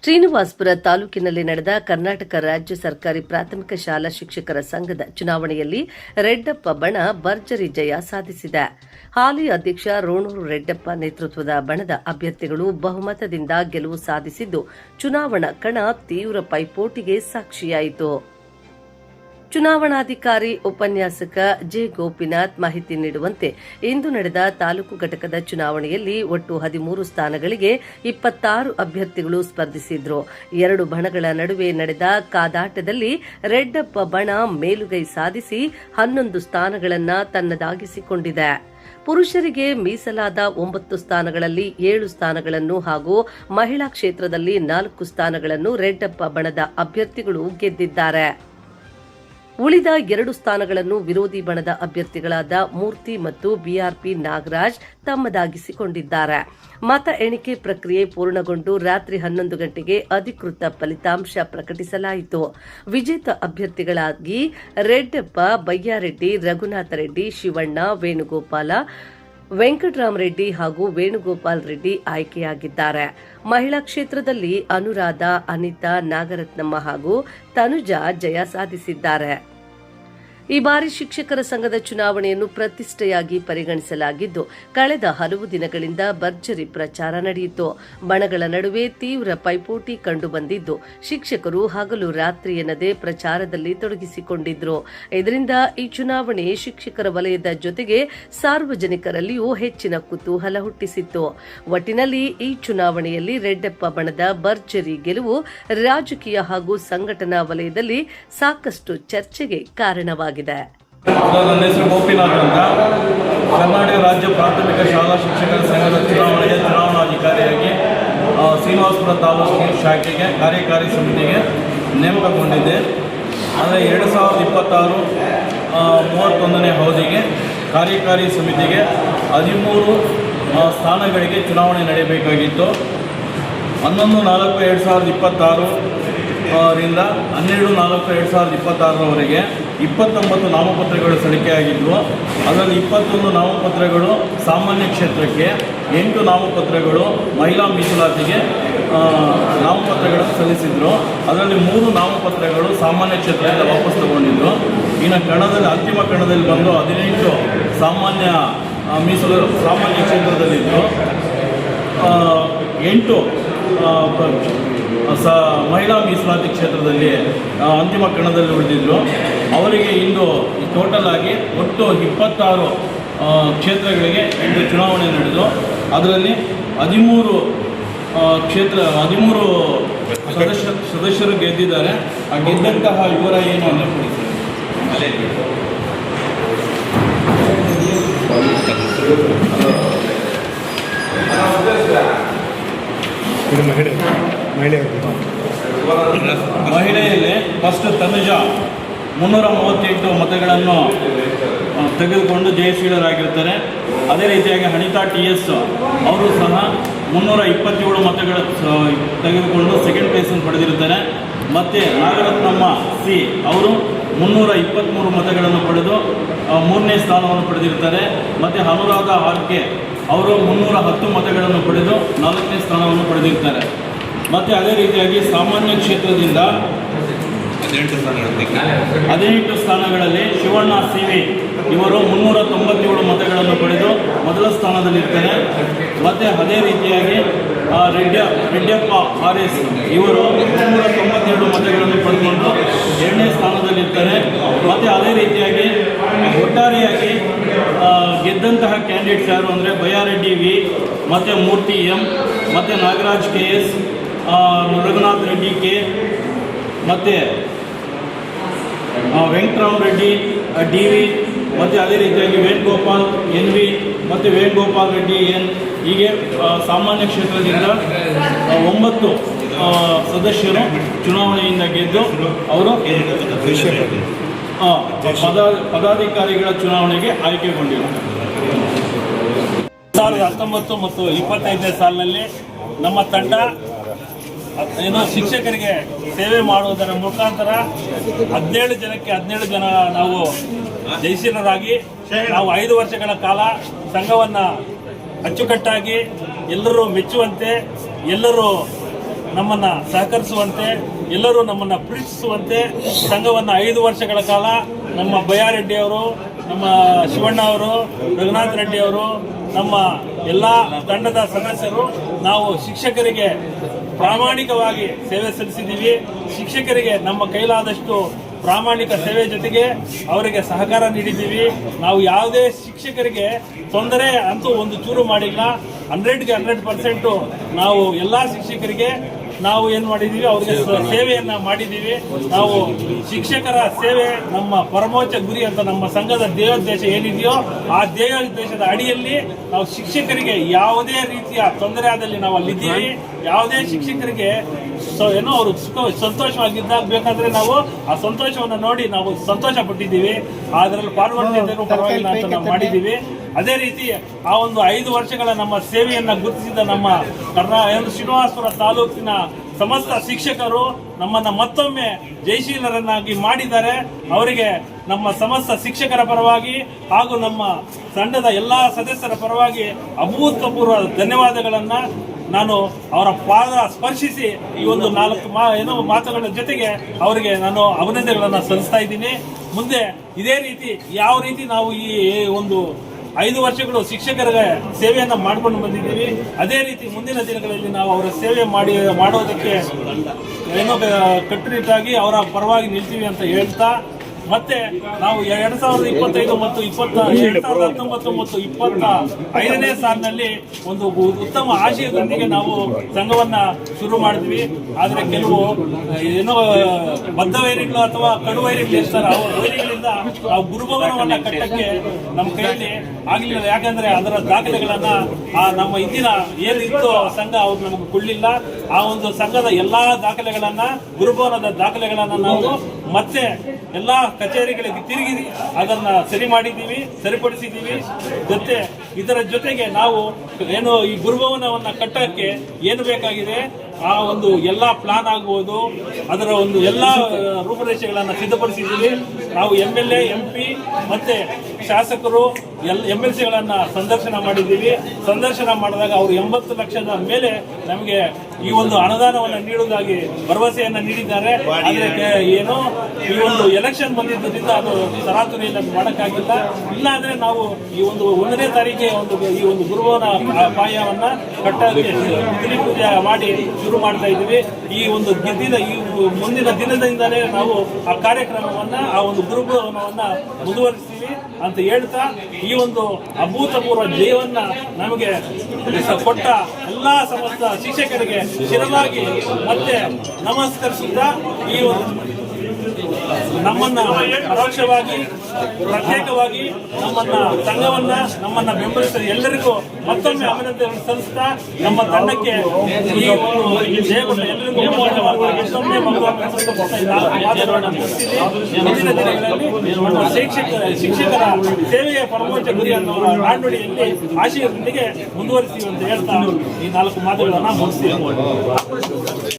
ಶ್ರೀನಿವಾಸಪುರ ತಾಲೂಕಿನಲ್ಲಿ ನಡೆದ ಕರ್ನಾಟಕ ರಾಜ್ಯ ಸರ್ಕಾರಿ ಪ್ರಾಥಮಿಕ ಶಾಲಾ ಶಿಕ್ಷಕರ ಸಂಘದ ಚುನಾವಣೆಯಲ್ಲಿ ರೆಡ್ಡಪ್ಪ ಬಣ ಭರ್ಜರಿ ಜಯ ಸಾಧಿಸಿದೆ. ಹಾಲಿ ಅಧ್ಯಕ್ಷ ರೋಣೂರು ರೆಡ್ಡಪ್ಪ ನೇತೃತ್ವದ ಬಣದ ಅಭ್ಯರ್ಥಿಗಳು ಬಹುಮತದಿಂದ ಗೆಲುವು ಸಾಧಿಸಿದ್ದು ಚುನಾವಣಾ ಕಣ ತೀವ್ರ ಪೈಪೋಟಿಗೆ ಸಾಕ್ಷಿಯಾಯಿತು. ಚುನಾವಣಾಧಿಕಾರಿ ಉಪನ್ಯಾಸಕ ಜೆ ಗೋಪಿನಾಥ್ ಮಾಹಿತಿ ನೀಡುವಂತೆ ಇಂದು ನಡೆದ ತಾಲೂಕು ಘಟಕದ ಚುನಾವಣೆಯಲ್ಲಿ ಒಟ್ಟು 13 ಸ್ಥಾನಗಳಿಗೆ 26 ಅಭ್ಯರ್ಥಿಗಳು ಸ್ಪರ್ಧಿಸಿದ್ರು. 2 ಬಣಗಳ ನಡುವೆ ನಡೆದ ಕಾದಾಟದಲ್ಲಿ ರೆಡ್ಡಪ್ಪ ಬಣ ಮೇಲುಗೈ ಸಾಧಿಸಿ 11 ಸ್ಥಾನಗಳನ್ನು ತನ್ನದಾಗಿಸಿಕೊಂಡಿದೆ. ಪುರುಷರಿಗೆ ಮೀಸಲಾದ 9 ಸ್ಥಾನಗಳಲ್ಲಿ 7 ಸ್ಥಾನಗಳನ್ನು ಹಾಗೂ ಮಹಿಳಾ ಕ್ಷೇತ್ರದಲ್ಲಿ 4 ಸ್ಥಾನಗಳನ್ನು ರೆಡ್ಡಪ್ಪ ಬಣದ ಅಭ್ಯರ್ಥಿಗಳು ಗೆದ್ದಿದ್ದಾರೆ. ಉಳಿದ 2 ಸ್ಥಾನಗಳನ್ನು ವಿರೋಧಿ ಬಣದ ಅಭ್ಯರ್ಥಿಗಳಾದ ಮೂರ್ತಿ ಮತ್ತು ಬಿಆರ್ಪಿ ನಾಗರಾಜ್ ತಮ್ಮದಾಗಿಸಿಕೊಂಡಿದ್ದಾರೆ. ಮತ ಎಣಿಕೆ ಪ್ರಕ್ರಿಯೆ ಪೂರ್ಣಗೊಂಡು ರಾತ್ರಿ 11 ಗಂಟೆಗೆ ಅಧಿಕೃತ ಫಲಿತಾಂಶ ಪ್ರಕಟಿಸಲಾಯಿತು. ವಿಜೇತ ಅಭ್ಯರ್ಥಿಗಳಾಗಿ ರೆಡ್ಡಪ್ಪ, ಬಯ್ಯಾರೆಡ್ಡಿ, ರಘುನಾಥ ರೆಡ್ಡಿ, ಶಿವಣ್ಣ, ವೇಣುಗೋಪಾಲ, ವೆಂಕಟರಾಮರೆಡ್ಡಿ ಹಾಗೂ ವೇಣುಗೋಪಾಲ್ ರೆಡ್ಡಿ ಆಯ್ಕೆಯಾಗಿದ್ದಾರೆ. ಮಹಿಳಾ ಕ್ಷೇತ್ರದಲ್ಲಿ ಅನುರಾಧ, ಅನಿತಾ, ನಾಗರತ್ನಮ್ಮ ಹಾಗೂ ತನುಜಾ ಜಯ ಸಾಧಿಸಿದ್ದಾರೆ. ಈ ಬಾರಿ ಶಿಕ್ಷಕರ ಸಂಘದ ಚುನಾವಣೆಯನ್ನು ಪ್ರತಿಷ್ಠೆಯಾಗಿ ಪರಿಗಣಿಸಲಾಗಿದ್ದು ಕಳೆದ ಹಲವು ದಿನಗಳಿಂದ ಭರ್ಜರಿ ಪ್ರಚಾರ ನಡೆಯಿತು. ಬಣಗಳ ನಡುವೆ ತೀವ್ರ ಪೈಪೋಟಿ ಕಂಡುಬಂದಿದ್ದು ಶಿಕ್ಷಕರು ಹಗಲು ರಾತ್ರಿ ಎನ್ನದೇ ಪ್ರಚಾರದಲ್ಲಿ ತೊಡಗಿಸಿಕೊಂಡಿದ್ರು. ಇದರಿಂದ ಈ ಚುನಾವಣೆ ಶಿಕ್ಷಕರ ವಲಯದ ಜೊತೆಗೆ ಸಾರ್ವಜನಿಕರಲ್ಲಿಯೂ ಹೆಚ್ಚಿನ ಕುತೂಹಲ ಹುಟ್ಟಿಸಿತ್ತು. ಒಟ್ಟಿನಲ್ಲಿ ಈ ಚುನಾವಣೆಯಲ್ಲಿ ರೆಡ್ಡಪ್ಪ ಬಣದ ಭರ್ಜರಿ ಗೆಲುವು ರಾಜಕೀಯ ಹಾಗೂ ಸಂಘಟನಾ ವಲಯದಲ್ಲಿ ಸಾಕಷ್ಟು ಚರ್ಚೆಗೆ ಕಾರಣವಾಗಿದೆ. ನನ್ನ ಹೆಸರು ಗೋಪಿನಾಥ್ ಅಂತ. ಕರ್ನಾಟಕ ರಾಜ್ಯ ಪ್ರಾಥಮಿಕ ಶಾಲಾ ಶಿಕ್ಷಕರ ಸಂಘದ ಚುನಾವಣೆಗೆ ಚುನಾವಣಾಧಿಕಾರಿಯಾಗಿ ಶ್ರೀನಿವಾಸಪುರ ತಾಲೂಕಿನ ಶಾಖೆಗೆ ಕಾರ್ಯಕಾರಿ ಸಮಿತಿಗೆ ನೇಮಕಗೊಂಡಿದ್ದೆ. ಆದರೆ 2026 31ನೇ ಅವಧಿಗೆ ಕಾರ್ಯಕಾರಿ ಸಮಿತಿಗೆ 13 ಸ್ಥಾನಗಳಿಗೆ ಚುನಾವಣೆ ನಡೆಯಬೇಕಾಗಿತ್ತು. 11/4/2026 ರಿಂದ 12/4/2026ರವರೆಗೆ 29 ನಾಮಪತ್ರಗಳು ಸಲ್ಲಿಕೆಯಾಗಿದ್ದವು. ಅದರಲ್ಲಿ 21 ನಾಮಪತ್ರಗಳು ಸಾಮಾನ್ಯ ಕ್ಷೇತ್ರಕ್ಕೆ, 8 ನಾಮಪತ್ರಗಳು ಮಹಿಳಾ ಮೀಸಲಾತಿಗೆ ನಾಮಪತ್ರಗಳನ್ನು ಸಲ್ಲಿಸಿದ್ರು. ಅದರಲ್ಲಿ 3 ನಾಮಪತ್ರಗಳು ಸಾಮಾನ್ಯ ಕ್ಷೇತ್ರದಿಂದ ವಾಪಸ್ ತಗೊಂಡಿದ್ರು. ಇನ್ನು ಕಣದಲ್ಲಿ ಅಂತಿಮ ಕಣದಲ್ಲಿ ಬಂದು 18 ಸಾಮಾನ್ಯ ಕ್ಷೇತ್ರದಲ್ಲಿದ್ದು 8 ಮಹಿಳಾ ಮೀಸಲಾತಿ ಕ್ಷೇತ್ರದಲ್ಲಿ ಅಂತಿಮ ಕಣದಲ್ಲಿ ಉಳಿದಿದ್ರು. ಅವರಿಗೆ ಇಂದು ಟೋಟಲ್ ಆಗಿ ಒಟ್ಟು 26 ಕ್ಷೇತ್ರಗಳಿಗೆ ಇಂದು ಚುನಾವಣೆ ನಡೆದು ಅದರಲ್ಲಿ 13 ಸದಸ್ಯರು ಗೆದ್ದಿದ್ದಾರೆ. ಆ ಗೆದ್ದಂತಹ ಇವರ ಏನು ಅನ್ನೋ ಮಹಿಳೆಯಲ್ಲಿ ಫಸ್ಟ್ ತನುಜಾ 338 ಮತಗಳನ್ನು ತೆಗೆದುಕೊಂಡು ಜಯಶೀಲರಾಗಿರ್ತಾರೆ. ಅದೇ ರೀತಿಯಾಗಿ ಅನಿತಾ TS ಅವರು ಸಹ 327 ಮತಗಳು ತೆಗೆದುಕೊಂಡು ಸೆಕೆಂಡ್ ಪ್ಲೇಸನ್ನು ಪಡೆದಿರುತ್ತಾರೆ. ಮತ್ತು ನಾಗರತ್ನಮ್ಮ C ಅವರು 323 ಮತಗಳನ್ನು ಪಡೆದು 3ನೇ ಸ್ಥಾನವನ್ನು ಪಡೆದಿರುತ್ತಾರೆ. ಮತ್ತು ಅನುರಾಧ RK ಅವರು 310 ಮತಗಳನ್ನು ಪಡೆದು 4ನೇ ಸ್ಥಾನವನ್ನು ಪಡೆದಿರ್ತಾರೆ. ಮತ್ತು ಅದೇ ರೀತಿಯಾಗಿ ಸಾಮಾನ್ಯ ಕ್ಷೇತ್ರದಿಂದ 18 ಸ್ಥಾನಗಳಲ್ಲಿ ಶಿವಣ್ಣ CV ಇವರು 397 ಮತಗಳನ್ನು ಪಡೆದು ಮೊದಲ ಸ್ಥಾನದಲ್ಲಿರ್ತಾರೆ. ಮತ್ತು ಅದೇ ರೀತಿಯಾಗಿ ರೆಡ್ಡಪ್ಪ RS ಇವರು 392 ಮತಗಳನ್ನು ಪಡೆದುಕೊಂಡು 2ನೇ ಸ್ಥಾನದಲ್ಲಿರ್ತಾರೆ. ಮತ್ತು ಅದೇ ರೀತಿಯಾಗಿ ಒಟ್ಟಾರೆಯಾಗಿ ಗೆದ್ದಂತಹ ಕ್ಯಾಂಡಿಡೇಟ್ಸ್ ಯಾರು ಅಂದರೆ ಬಯ್ಯಾರೆಡ್ಡಿ V ಮತ್ತು ಮೂರ್ತಿ M ಮತ್ತು ನಾಗರಾಜ್ KS, ರಘುನಾಥ್ ರೆಡ್ಡಿ K ಮತ್ತು ವೆಂಕಟರಾಮರೆಡ್ಡಿ DV ಮತ್ತು ಅದೇ ರೀತಿಯಾಗಿ ವೇಣುಗೋಪಾಲ್ NV ಮತ್ತು ವೇಣುಗೋಪಾಲ್ ರೆಡ್ಡಿ N ಹೀಗೆ ಸಾಮಾನ್ಯ ಕ್ಷೇತ್ರದಿಂದ 9 ಸದಸ್ಯರು ಚುನಾವಣೆಯಿಂದ ಗೆದ್ದು ಅವರು ಪದಾಧಿಕಾರಿಗಳ ಚುನಾವಣೆಗೆ ಆಯ್ಕೆಗೊಂಡಿದ್ದಾರೆ. 2019 ಮತ್ತು 25ನೇ ಸಾಲಿನಲ್ಲಿ ನಮ್ಮ ತಂಡ ಶಿಕ್ಷಕರಿಗೆ ಸೇವೆ ಮಾಡುವುದರ ಮುಖಾಂತರ 17 ಜನಕ್ಕೆ 17 ಜನ ನಾವು ಜಯಶೀಲರಾಗಿ ನಾವು 5 ವರ್ಷಗಳ ಕಾಲ ಸಂಘವನ್ನು ಅಚ್ಚುಕಟ್ಟಾಗಿ ಎಲ್ಲರೂ ಮೆಚ್ಚುವಂತೆ ಎಲ್ಲರೂ ನಮ್ಮನ್ನು ಸಹಕರಿಸುವಂತೆ, ಎಲ್ಲರೂ ನಮ್ಮನ್ನು ಪ್ರೀತಿಸುವಂತೆ ಸಂಘವನ್ನು 5 ವರ್ಷಗಳ ಕಾಲ ನಮ್ಮ ಬಯ್ಯಾರೆಡ್ಡಿ ಅವರು, ನಮ್ಮ ಶಿವಣ್ಣ ಅವರು, ರಘುನಾಥ್ ರೆಡ್ಡಿ ಅವರು, ನಮ್ಮ ಎಲ್ಲ ತಂಡದ ಸದಸ್ಯರು ನಾವು ಶಿಕ್ಷಕರಿಗೆ ಪ್ರಾಮಾಣಿಕವಾಗಿ ಸೇವೆ ಸಲ್ಲಿಸಿದ್ದೀವಿ. ಶಿಕ್ಷಕರಿಗೆ ನಮ್ಮ ಕೈಲಾದಷ್ಟು ಪ್ರಾಮಾಣಿಕ ಸೇವೆ ಜೊತೆಗೆ ಅವರಿಗೆ ಸಹಕಾರ ನೀಡಿದ್ದೀವಿ. ನಾವು ಯಾವುದೇ ಶಿಕ್ಷಕರಿಗೆ ತೊಂದರೆ ಅಂತೂ ಒಂದು ಚೂರು ಮಾಡಿಲ್ಲ. 100ಗೆ 100% ನಾವು ಎಲ್ಲ ಶಿಕ್ಷಕರಿಗೆ ನಾವು ಏನು ಮಾಡಿದ್ದೀವಿ, ಅವರಿಗೆ ಸೇವೆಯನ್ನು ಮಾಡಿದ್ದೀವಿ. ನಾವು ಶಿಕ್ಷಕರ ಸೇವೆ ನಮ್ಮ ಪರಮೋಚ್ಚ ಗುರಿ ಅಂತ ನಮ್ಮ ಸಂಘದ ದೇವೋದ್ದೇಶ ಏನಿದೆಯೋ ಆ ದೇವೋದ್ದೇಶದ ಅಡಿಯಲ್ಲಿ ನಾವು ಶಿಕ್ಷಕರಿಗೆ ಯಾವುದೇ ರೀತಿಯ ತೊಂದರೆ ಆದಲ್ಲಿ ನಾವು ಅಲ್ಲಿದ್ದೀವಿ. ಯಾವುದೇ ಶಿಕ್ಷಕರಿಗೆ ಏನೋ ಅವರು ಸಂತೋಷವಾಗಿದ್ದಾಗ ಬೇಕಾದ್ರೆ ನಾವು ಆ ಸಂತೋಷವನ್ನು ನೋಡಿ ನಾವು ಸಂತೋಷ ಪಟ್ಟಿದ್ದೀವಿ. ಅದರಲ್ಲಿ ಪಾಲ್ಗೊಳ್ತಿದ್ದೇನೂ ಪರವಾಗಿಲ್ಲ ಅಂತ ನಾವು ಮಾಡಿದ್ದೀವಿ. ಅದೇ ರೀತಿ ಆ ಒಂದು 5 ವರ್ಷಗಳ ನಮ್ಮ ಸೇವೆಯನ್ನು ಗುರುತಿಸಿದ ನಮ್ಮ ಶ್ರೀನಿವಾಸಪುರ ತಾಲೂಕಿನ ಸಮಸ್ತ ಶಿಕ್ಷಕರು ನಮ್ಮನ್ನು ಮತ್ತೊಮ್ಮೆ ಜಯಶೀಲರನ್ನಾಗಿ ಮಾಡಿದ್ದಾರೆ. ಅವರಿಗೆ ನಮ್ಮ ಸಮಸ್ತ ಶಿಕ್ಷಕರ ಪರವಾಗಿ ಹಾಗೂ ನಮ್ಮ ತಂಡದ ಎಲ್ಲ ಸದಸ್ಯರ ಪರವಾಗಿ ಅಭೂತಪೂರ್ವ ಧನ್ಯವಾದಗಳನ್ನು ನಾನು ಅವರ ಪಾದ ಸ್ಪರ್ಶಿಸಿ ಈ ಒಂದು 4 ಮಾತುಗಳ ಜೊತೆಗೆ ಅವರಿಗೆ ನಾನು ಅಭಿನಂದನೆಗಳನ್ನು ಸಲ್ಲಿಸ್ತಾ ಇದ್ದೀನಿ. ಮುಂದೆ ಇದೇ ರೀತಿ ಯಾವ ರೀತಿ ನಾವು ಈ ಒಂದು 5 ವರ್ಷಗಳು ಶಿಕ್ಷಕರ ಸೇವೆಯನ್ನು ಮಾಡ್ಕೊಂಡು ಬಂದಿದ್ದೀವಿ, ಅದೇ ರೀತಿ ಮುಂದಿನ ದಿನಗಳಲ್ಲಿ ನಾವು ಅವರ ಸೇವೆ ಮಾಡೋದಕ್ಕೆ ಕಟ್ಟುನಿಟ್ಟಾಗಿ ಅವರ ಪರವಾಗಿ ನಿಲ್ತೀವಿ ಅಂತ ಹೇಳ್ತಾ, ಮತ್ತೆ ನಾವು 2025 ಮತ್ತು 2019 ಮತ್ತು 25ನೇ ಸಾಲಿನಲ್ಲಿ ಒಂದು ಉತ್ತಮ ಆಶಯದೊಂದಿಗೆ ನಾವು ಸಂಘವನ್ನ ಶುರು ಮಾಡಿದ್ವಿ. ಆದರೆ ಕೆಲವು ಬದ್ಧ ವೈರಿಗಳು ಅಥವಾ ಕಡು ವೈರಿಗಳು ಇರ್ತಾರೆ, ಅವರ ವೈರಿಗಳಿಂದ ನಾವು ಗುರುಭವನವನ್ನ ಕಟ್ಟಕ್ಕೆ ನಮ್ಮ ಕೈಯಲ್ಲಿ ಆಗಲಿಲ್ಲ. ಯಾಕಂದ್ರೆ ಅದರ ದಾಖಲೆಗಳನ್ನ ನಮ್ಮ ಹಿಂದಿನ ಏನಿತ್ತು ಸಂಘ ಅವ್ರು ನಮಗೆ ಕೊಡಲಿಲ್ಲ. ಆ ಒಂದು ಸಂಘದ ಎಲ್ಲಾ ದಾಖಲೆಗಳನ್ನ, ಗುರುಭವನದ ದಾಖಲೆಗಳನ್ನ ನಾವು ಮತ್ತೆ ಎಲ್ಲಾ ಕಚೇರಿಗಳಿಗೆ ತಿರುಗಿ ಅದನ್ನ ಸರಿ ಮಾಡಿದ್ದೀವಿ, ಸರಿಪಡಿಸಿದ್ದೀವಿ. ಇದರ ಜೊತೆಗೆ ನಾವು ಈ ಗುರುಭವನವನ್ನ ಕಟ್ಟಕ್ಕೆ ಏನು ಬೇಕಾಗಿದೆ ಆ ಒಂದು ಎಲ್ಲಾ ಪ್ಲಾನ್ ಆಗ್ಬೋದು, ಅದರ ಒಂದು ಎಲ್ಲಾ ರೂಪರೇಷೆಗಳನ್ನು ಸಿದ್ಧಪಡಿಸಿದ್ದೀವಿ. ನಾವು MLA, MP ಮತ್ತೆ ಶಾಸಕರು MLCಗಳನ್ನ ಸಂದರ್ಶನ ಮಾಡಿದ್ದೀವಿ. ಸಂದರ್ಶನ ಮಾಡಿದಾಗ ಅವರು 80 ಲಕ್ಷದ ಮೇಲೆ ನಮಗೆ ಈ ಒಂದು ಅನುದಾನವನ್ನು ನೀಡುವುದಾಗಿ ಭರವಸೆಯನ್ನು ನೀಡಿದ್ದಾರೆ. ಆದರೆ ಏನೋ ಈ ಒಂದು ಎಲೆಕ್ಷನ್ ಬಂದಿದ್ದರಿಂದ ಅದು ತರಾತುರಿಯಲ್ಲಿ ಮಾಡೋಕ್ಕಾಗಿಲ್ಲ. ಇಲ್ಲ ಅಂದ್ರೆ ನಾವು ಈ ಒಂದು 1ನೇ ತಾರೀಕಿಗೆ ಈ ಒಂದು ಗುರುಭವನ ಪಾಯವನ್ನ ಕಟ್ಟಕ್ಕೆ ತಿಳಿ ಪೂಜೆ ಮಾಡಿ ಶುರು ಮಾಡ್ತಾ ಇದ್ದೀವಿ. ಈ ಒಂದು ಮುಂದಿನ ದಿನದಿಂದಲೇ ನಾವು ಆ ಕಾರ್ಯಕ್ರಮವನ್ನ, ಆ ಒಂದು ಗುರುಭವನವನ್ನ ಮುಂದುವರಿಸ್ತೀವಿ ಅಂತ ಹೇಳ್ತಾ, ಈ ಒಂದು ಅಭೂತಪೂರ್ವ ಜಯವನ್ನ ನಮಗೆ ಕೊಟ್ಟ ಎಲ್ಲಾ ಸಮಸ್ತ ಶಿಕ್ಷಕರಿಗೆ ಶಿರವಾಗಿ ಮತ್ತೆ ನಮಸ್ಕರಿಸುತ್ತಾ, ಈ ಒಂದು ನಮ್ಮನ್ನ ಪರೋಕ್ಷವಾಗಿ ಪ್ರತ್ಯೇಕವಾಗಿ ನಮ್ಮನ್ನ ಸಂಘವನ್ನ ನಮ್ಮನ್ನ ಬೆಂಬಲಿಸಿದ ಎಲ್ಲರಿಗೂ ಮತ್ತೊಮ್ಮೆ ಅಭಿನಂದನೆ ಸಲ್ಲಿಸ್ತಾ, ನಮ್ಮ ತಂಡಕ್ಕೆ ಈ ಒಂದು ಜಯಗೊಂಡ ಎಲ್ಲರಿಗೂ ಮತ್ತೊಮ್ಮೆ ಮುಂದಿನ ದಿನಗಳಲ್ಲಿ ನಮ್ಮ ಶಿಕ್ಷಕರ ಸೇವೆಯ ಪರಮೋಚ್ಚ ಗುರಿ ಅನ್ನೋ ನಾಣ್ಣುಡಿಯಲ್ಲಿ ಆಶಯದೊಂದಿಗೆ ಮುಂದುವರಿಸ್ತೀವಿ ಅಂತ ಹೇಳ್ತಾ ಈ 4 ಮಾತುಗಳನ್ನ ಮುಗಿಸ್ತೀವಿ.